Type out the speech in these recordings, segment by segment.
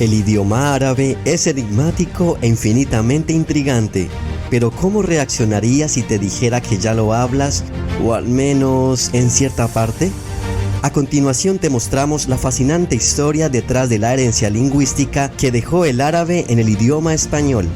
El idioma árabe es enigmático e infinitamente intrigante, pero ¿cómo reaccionarías si te dijera que ya lo hablas, o al menos en cierta parte? A continuación te mostramos la fascinante historia detrás de la herencia lingüística que dejó el árabe en el idioma español.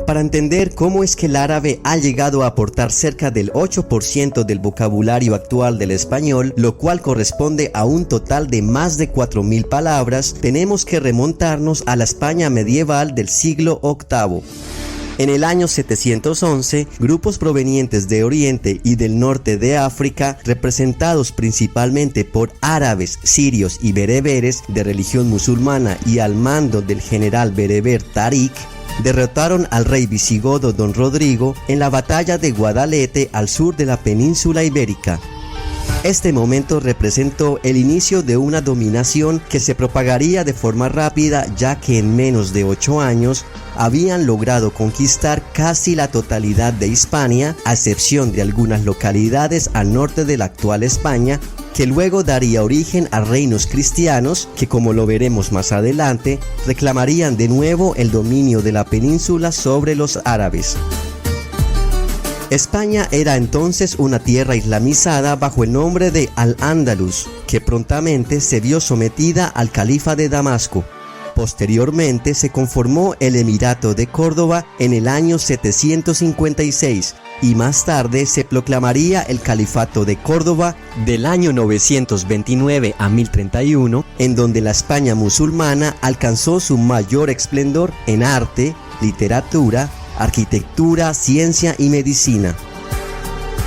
Para entender cómo es que el árabe ha llegado a aportar cerca del 8% del vocabulario actual del español, lo cual corresponde a un total de más de 4.000 palabras, tenemos que remontarnos a la España medieval del siglo VIII. En el año 711, grupos provenientes de Oriente y del norte de África, representados principalmente por árabes, sirios y bereberes de religión musulmana y al mando del general bereber Tarik, derrotaron al rey visigodo Don Rodrigo en la batalla de Guadalete al sur de la península ibérica. Este momento representó el inicio de una dominación que se propagaría de forma rápida, ya que en menos de 8 años habían logrado conquistar casi la totalidad de Hispania, a excepción de algunas localidades al norte de la actual España, que luego daría origen a reinos cristianos que, como lo veremos más adelante, reclamarían de nuevo el dominio de la península sobre los árabes. España era entonces una tierra islamizada bajo el nombre de Al-Ándalus, que prontamente se vio sometida al califa de Damasco. Posteriormente se conformó el Emirato de Córdoba en el año 756 y más tarde se proclamaría el Califato de Córdoba del año 929 a 1031, en donde la España musulmana alcanzó su mayor esplendor en arte, literatura, arquitectura, ciencia y medicina.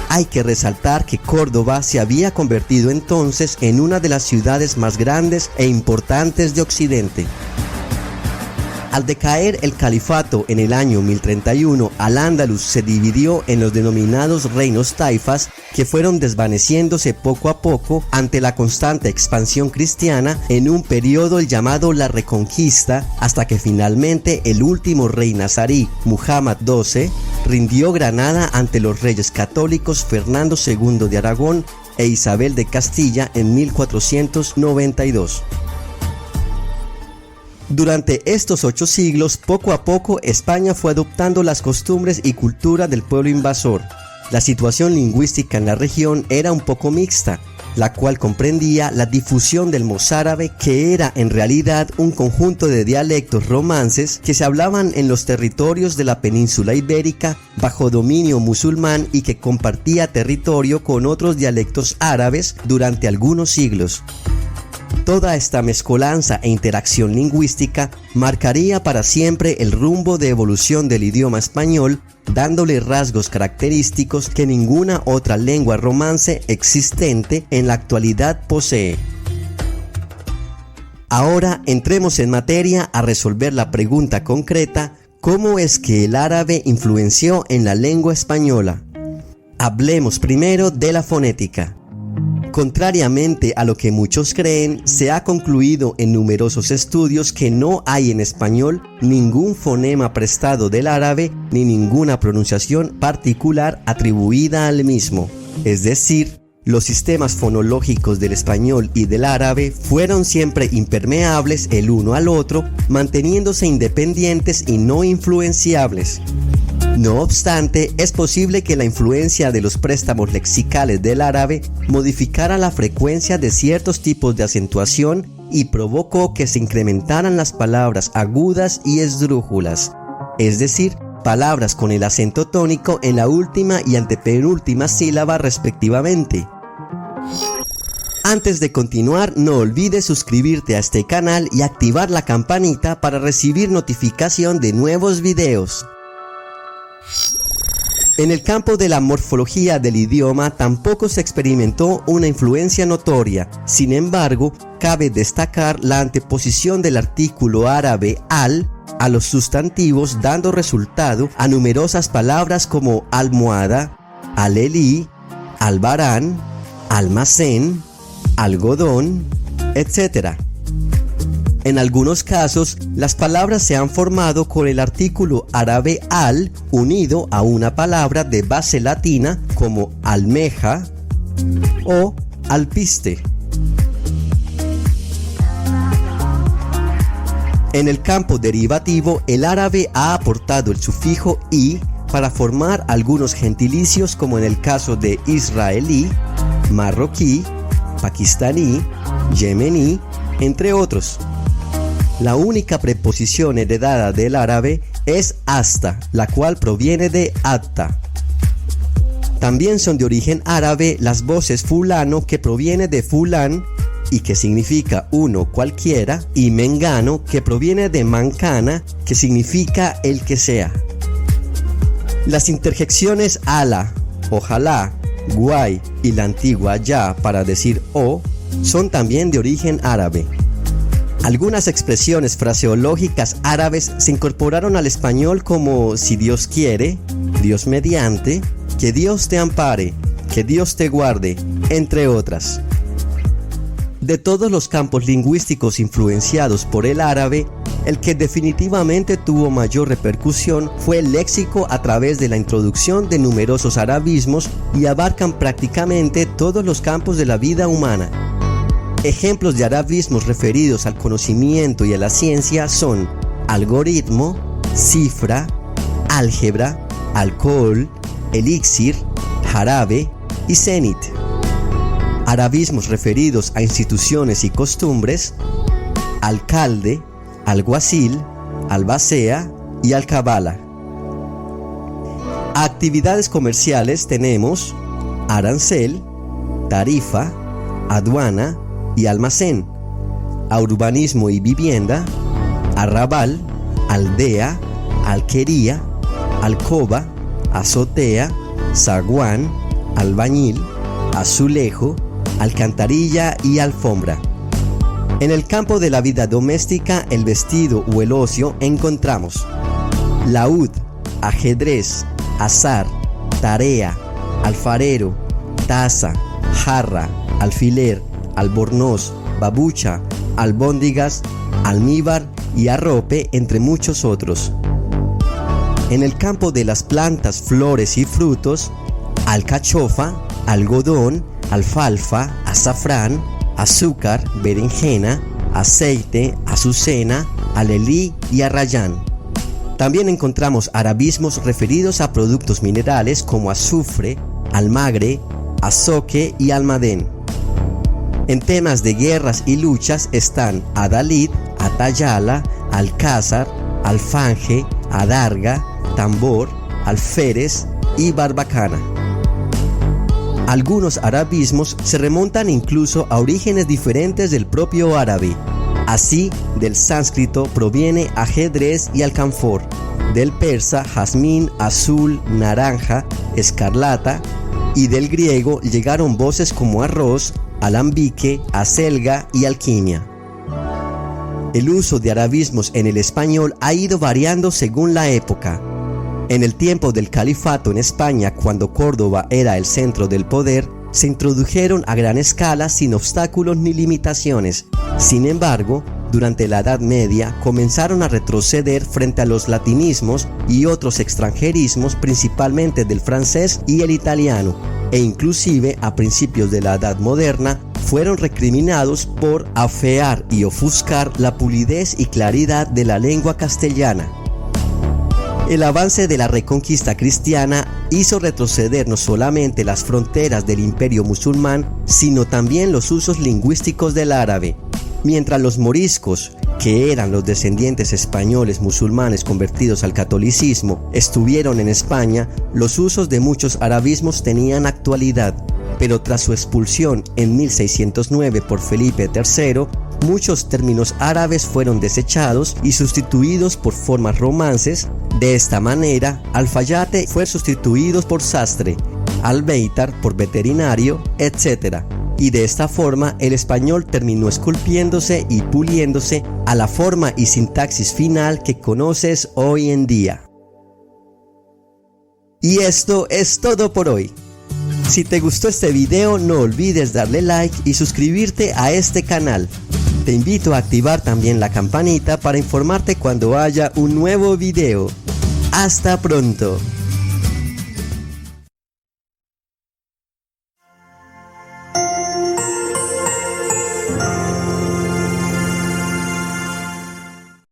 Hay que resaltar que Córdoba se había convertido entonces en una de las ciudades más grandes e importantes de Occidente. Al decaer el califato en el año 1031, Al-Ándalus se dividió en los denominados reinos taifas, que fueron desvaneciéndose poco a poco ante la constante expansión cristiana en un periodo llamado la Reconquista, hasta que finalmente el último rey nazarí, Muhammad XII, rindió Granada ante los reyes católicos Fernando II de Aragón e Isabel de Castilla en 1492. Durante estos 8 siglos, poco a poco, España fue adoptando las costumbres y cultura del pueblo invasor. La situación lingüística en la región era un poco mixta, la cual comprendía la difusión del mozárabe, que era en realidad un conjunto de dialectos romances que se hablaban en los territorios de la península ibérica bajo dominio musulmán y que compartía territorio con otros dialectos árabes durante algunos siglos. Toda esta mezcolanza e interacción lingüística marcaría para siempre el rumbo de evolución del idioma español, dándole rasgos característicos que ninguna otra lengua romance existente en la actualidad posee. Ahora entremos en materia a resolver la pregunta concreta: ¿cómo es que el árabe influenció en la lengua española? Hablemos primero de la fonética. Contrariamente a lo que muchos creen, se ha concluido en numerosos estudios que no hay en español ningún fonema prestado del árabe ni ninguna pronunciación particular atribuida al mismo. Es decir, los sistemas fonológicos del español y del árabe fueron siempre impermeables el uno al otro, manteniéndose independientes y no influenciables. No obstante, es posible que la influencia de los préstamos lexicales del árabe modificara la frecuencia de ciertos tipos de acentuación y provocó que se incrementaran las palabras agudas y esdrújulas, es decir, palabras con el acento tónico en la última y antepenúltima sílaba respectivamente. Antes de continuar, no olvides suscribirte a este canal y activar la campanita para recibir notificación de nuevos videos. En el campo de la morfología del idioma tampoco se experimentó una influencia notoria. Sin embargo, cabe destacar la anteposición del artículo árabe al a los sustantivos, dando resultado a numerosas palabras como almohada, alelí, albarán, almacén, algodón, etc. En algunos casos, las palabras se han formado con el artículo árabe al unido a una palabra de base latina como almeja o alpiste. En el campo derivativo, el árabe ha aportado el sufijo "i" para formar algunos gentilicios, como en el caso de israelí, marroquí, pakistaní, yemení, entre otros. La única preposición heredada del árabe es hasta, la cual proviene de atta. También son de origen árabe las voces fulano, que proviene de fulán y que significa uno cualquiera, y mengano, que proviene de mancana, que significa el que sea. Las interjecciones ala, ojalá, guay y la antigua ya para decir o son también de origen árabe. Algunas expresiones fraseológicas árabes se incorporaron al español, como si Dios quiere, Dios mediante, que Dios te ampare, que Dios te guarde, entre otras. De todos los campos lingüísticos influenciados por el árabe, el que definitivamente tuvo mayor repercusión fue el léxico, a través de la introducción de numerosos arabismos, y abarcan prácticamente todos los campos de la vida humana. Ejemplos de arabismos referidos al conocimiento y a la ciencia son algoritmo, cifra, álgebra, alcohol, elixir, jarabe y cenit. Arabismos referidos a instituciones y costumbres: alcalde, alguacil, albacea y alcabala. Actividades comerciales tenemos arancel, tarifa, aduana y almacén. A urbanismo y vivienda: arrabal, aldea, alquería, alcoba, azotea, zaguán, albañil, azulejo, alcantarilla y alfombra. En el campo de la vida doméstica, el vestido o el ocio, encontramos laúd, ajedrez, azar, tarea, alfarero, taza, jarra, alfiler, albornoz, babucha, albóndigas, almíbar y arrope, entre muchos otros. En el campo de las plantas, flores y frutos: alcachofa, algodón, alfalfa, azafrán, azúcar, berenjena, aceite, azucena, alelí y arrayán. También encontramos arabismos referidos a productos minerales como azufre, almagre, azoque y almadén. En temas de guerras y luchas están adalid, atayala, alcázar, alfanje, adarga, tambor, alférez y barbacana. Algunos arabismos se remontan incluso a orígenes diferentes del propio árabe. Así, del sánscrito proviene ajedrez y alcanfor, del persa jazmín, azul, naranja, escarlata, y del griego llegaron voces como arroz, alambique, acelga y alquimia. El uso de arabismos en el español ha ido variando según la época. En el tiempo del califato en España, cuando Córdoba era el centro del poder, se introdujeron a gran escala sin obstáculos ni limitaciones. Sin embargo, durante la Edad Media comenzaron a retroceder frente a los latinismos y otros extranjerismos, principalmente del francés y el italiano, e inclusive a principios de la Edad Moderna fueron recriminados por afear y ofuscar la pulidez y claridad de la lengua castellana. El avance de la reconquista cristiana hizo retroceder no solamente las fronteras del imperio musulmán, sino también los usos lingüísticos del árabe. Mientras los moriscos, que eran los descendientes españoles musulmanes convertidos al catolicismo, estuvieron en España, los usos de muchos arabismos tenían actualidad. Pero tras su expulsión en 1609 por Felipe III, muchos términos árabes fueron desechados y sustituidos por formas romances. De esta manera, alfayate fue sustituido por sastre, albeitar por veterinario, etc. Y de esta forma el español terminó esculpiéndose y puliéndose a la forma y sintaxis final que conoces hoy en día. Y esto es todo por hoy. Si te gustó este video, no olvides darle like y suscribirte a este canal. Te invito a activar también la campanita para informarte cuando haya un nuevo video. ¡Hasta pronto!